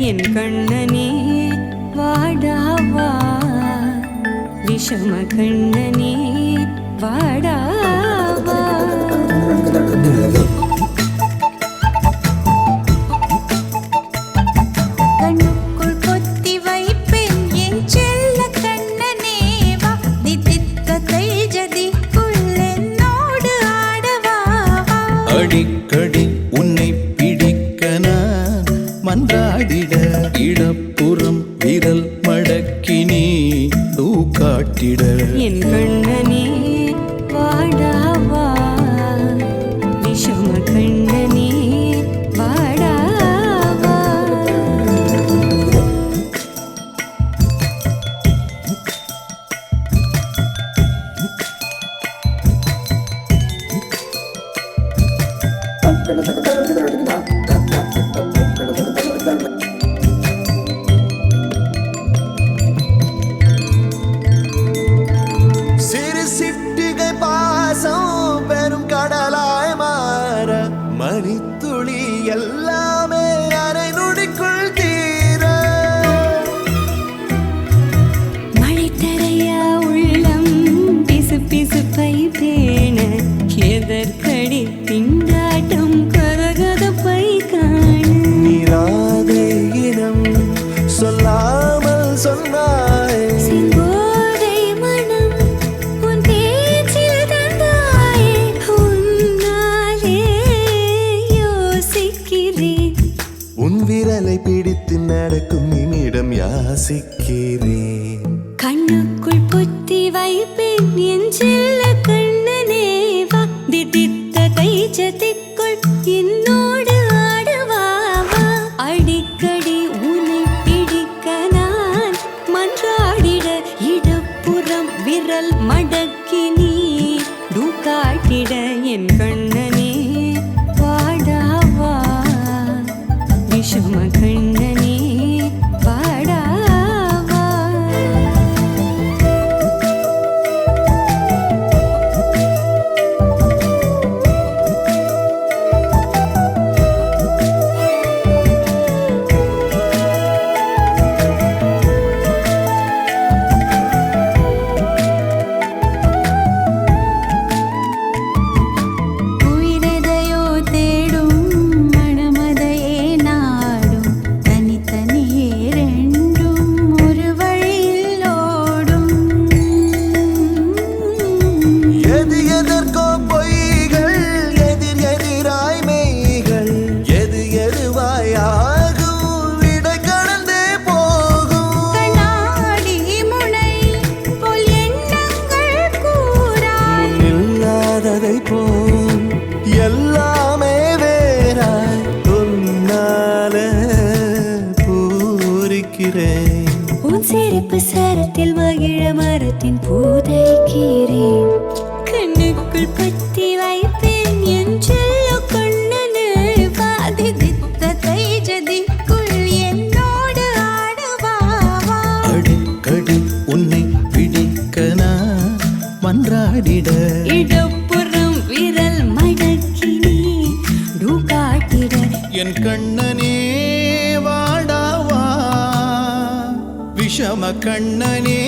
என் கண்ணனே வாடாவா விஷம கண்ணனே வாடாவா கண்ணுக்குள் பொத்தி வைப்பேன் என் செல்ல கண்ணனே வா தித்தித்ததை ஜதிக்குள் என்னோடு ஆடவா அடிக்கடி உன்னை பிடிக்க நான் மன்றாடிட இடப்புறம் விரல் மடக்கி நீ காட்டிட என் கண்ணனே வாடாவா விஷம கண்ணனே வாடாவா மணித்துளி எல்லாமே அரை நொடிக்குள் தீர மழை தரையா உள்ளம் பிசு பிசுப்பை பேண எதற்கடி திண்டாட்டம் கரகதப்பை காண நீராதே இனம் சொல்லாமல் சொன்னாய் விரலை பிடித்து நடக்கும் என்னிடம் யாசிக்கிறேன் கண்ணுக்குள் பொத்தி வைப்பேன் என் செல்ல கண்ணனே வா தித்தித்ததை ஜதிக்குள் என்னோடு ஆடவா அடிக்கடி உன்னை பிடிக்க நான் மன்றாடிட இடப்புறம் விரல் மடக்கி நீ காட்டிட என் கண்ணனே வாடாவா விஷம கண்ணனே வாடாவா உயிரெதையோ தேடும் மனமதையே நாடும் தனித்தனியே ரெண்டும் ஒரு வழியில் ஓடும் எது எதற்கோ பொய்கள் எதிர் எதிராய் மெய்கள் எது எதுவாய் ஆகும் விடை கடந்தே போகும் கண்ணாடி முனை போல் எண்ணங்கள் கூறா இல்லாததை போல் எல்லாமே வேறாய் உன்னால பூரிக்கிறேன் உன் சிரிப்பு சரத்தில் மகிழ மரத்தின் பூதைக்கிறேன் கண்ணுக்குள் பத்தி வைப்பேன் என் செல்ல கண்ணனே வாதி தித்ததை ஜதிக்குள் என்னோடு ஆடவா அடிக்கடி உன்னை பிடிக்க நான் மன்றாடிட இடப்புறம் விரல் மடக்கி நீ காட்டிட என் கண்ணனே வாடாவா விஷம கண்ணனே